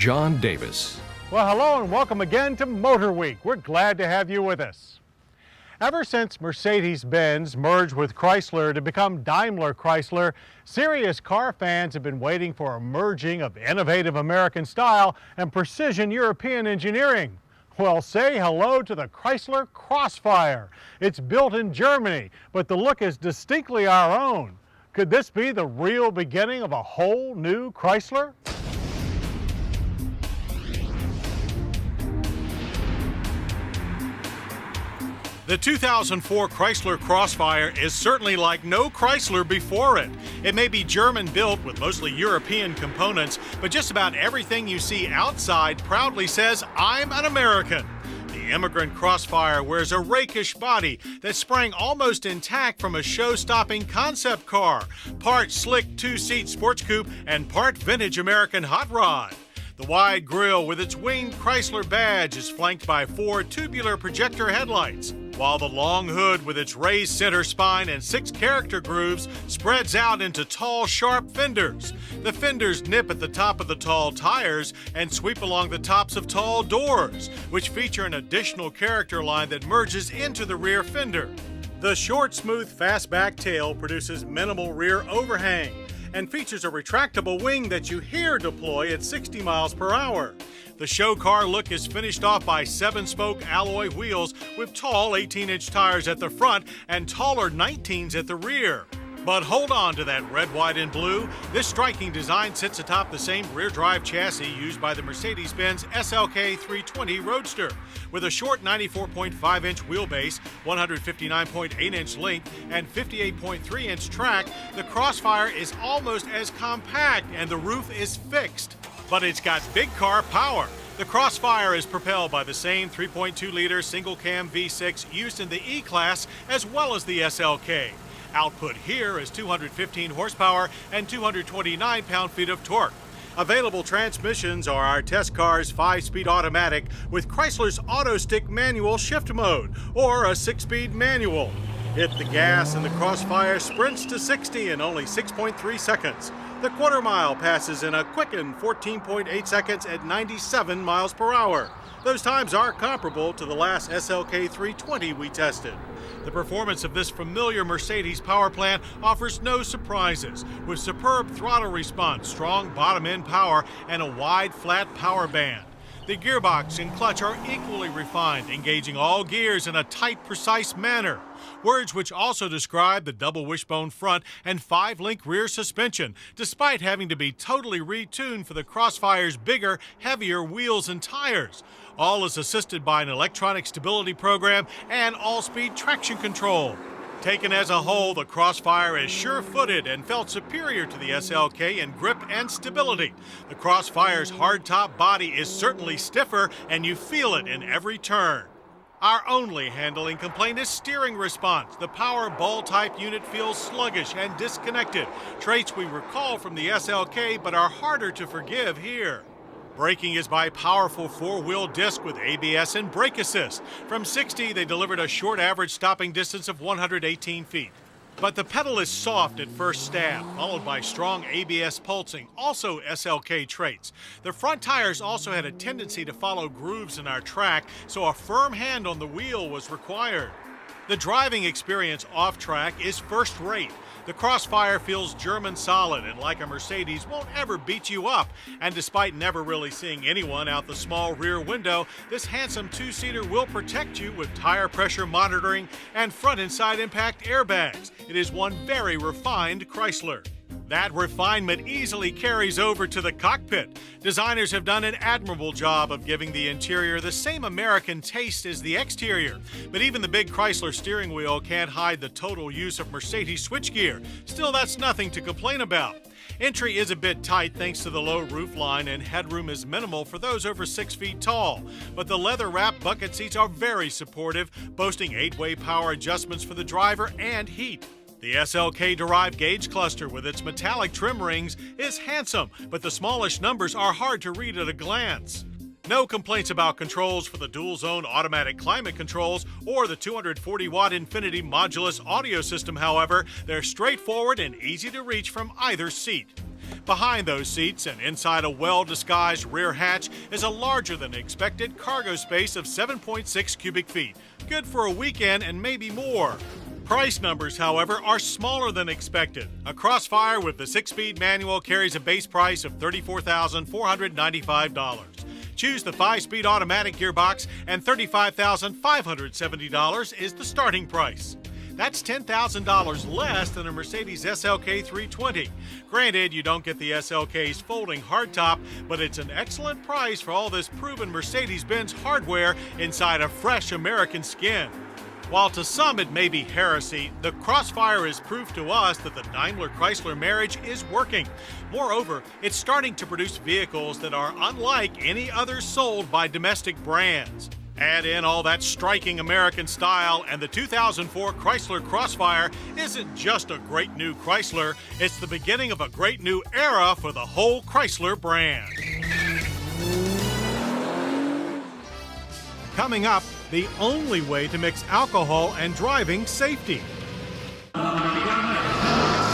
John Davis. Well, hello and welcome again to Motorweek. We're glad to have you with us. Ever since Mercedes-Benz merged with Chrysler to become Daimler Chrysler, serious car fans have been waiting for a merging of innovative American style and precision European engineering. Well, say hello to the Chrysler Crossfire. It's built in Germany, but the look is distinctly our own. Could this be the real beginning of a whole new Chrysler? The 2004 Chrysler Crossfire is certainly like no Chrysler before it. It may be German-built with mostly European components, but just about everything you see outside proudly says, "I'm an American." The immigrant Crossfire wears a rakish body that sprang almost intact from a show-stopping concept car, part slick two-seat sports coupe and part vintage American hot rod. The wide grille with its winged Chrysler badge is flanked by 4 tubular projector headlights, while the long hood with its raised center spine and 6 character grooves spreads out into tall, sharp fenders. The fenders nip at the top of the tall tires and sweep along the tops of tall doors, which feature an additional character line that merges into the rear fender. The short, smooth, fastback tail produces minimal rear overhang and features a retractable wing that you hear deploy at 60 miles per hour. The show car look is finished off by 7-spoke alloy wheels with tall 18-inch tires at the front and taller 19s at the rear. But hold on to that red, white, and blue. This striking design sits atop the same rear-drive chassis used by the Mercedes-Benz SLK 320 Roadster. With a short 94.5-inch wheelbase, 159.8-inch length, and 58.3-inch track, the Crossfire is almost as compact and the roof is fixed. But it's got big car power. The Crossfire is propelled by the same 3.2-liter single-cam V6 used in the E-Class as well as the SLK. Output here is 215 horsepower and 229 pound-feet of torque. Available transmissions are our test car's 5-speed automatic with Chrysler's AutoStick manual shift mode, or a 6-speed manual. Hit the gas and the Crossfire sprints to 60 in only 6.3 seconds. The quarter mile passes in a quickened 14.8 seconds at 97 miles per hour. Those times are comparable to the last SLK 320 we tested. The performance of this familiar Mercedes power plant offers no surprises, with superb throttle response, strong bottom-end power, and a wide, flat power band. The gearbox and clutch are equally refined, engaging all gears in a tight, precise manner. Words which also describe the double wishbone front and 5-link rear suspension, despite having to be totally retuned for the Crossfire's bigger, heavier wheels and tires. All is assisted by an electronic stability program and all-speed traction control. Taken as a whole, the Crossfire is sure-footed and felt superior to the SLK in grip and stability. The Crossfire's hardtop body is certainly stiffer, and you feel it in every turn. Our only handling complaint is steering response. The power ball-type unit feels sluggish and disconnected, traits we recall from the SLK but are harder to forgive here. Braking is by powerful 4-wheel disc with ABS and brake assist. From 60, they delivered a short average stopping distance of 118 feet. But the pedal is soft at first stab, followed by strong ABS pulsing, also SLK traits. The front tires also had a tendency to follow grooves in our track, so a firm hand on the wheel was required. The driving experience off-track is first-rate. The Crossfire feels German solid and, like a Mercedes, won't ever beat you up. And despite never really seeing anyone out the small rear window, this handsome 2-seater will protect you with tire pressure monitoring and front and side impact airbags. It is one very refined Chrysler. That refinement easily carries over to the cockpit. Designers have done an admirable job of giving the interior the same American taste as the exterior. But even the big Chrysler steering wheel can't hide the total use of Mercedes switchgear. Still, that's nothing to complain about. Entry is a bit tight thanks to the low roofline, and headroom is minimal for those over 6 feet tall. But the leather-wrapped bucket seats are very supportive, boasting 8-way power adjustments for the driver and heat. The SLK-derived gauge cluster with its metallic trim rings is handsome, but the smallish numbers are hard to read at a glance. No complaints about controls for the dual-zone automatic climate controls or the 240-watt Infinity Modulus audio system, however. They're straightforward and easy to reach from either seat. Behind those seats and inside a well-disguised rear hatch is a larger than expected cargo space of 7.6 cubic feet. Good for a weekend and maybe more. Price numbers, however, are smaller than expected. A Crossfire with the 6-speed manual carries a base price of $34,495. Choose the 5-speed automatic gearbox, and $35,570 is the starting price. That's $10,000 less than a Mercedes SLK 320. Granted, you don't get the SLK's folding hardtop, but it's an excellent price for all this proven Mercedes-Benz hardware inside a fresh American skin. While to some it may be heresy, the Crossfire is proof to us that the Daimler-Chrysler marriage is working. Moreover, it's starting to produce vehicles that are unlike any other sold by domestic brands. Add in all that striking American style, and the 2004 Chrysler Crossfire isn't just a great new Chrysler, it's the beginning of a great new era for the whole Chrysler brand. Coming up, the only way to mix alcohol and driving safety.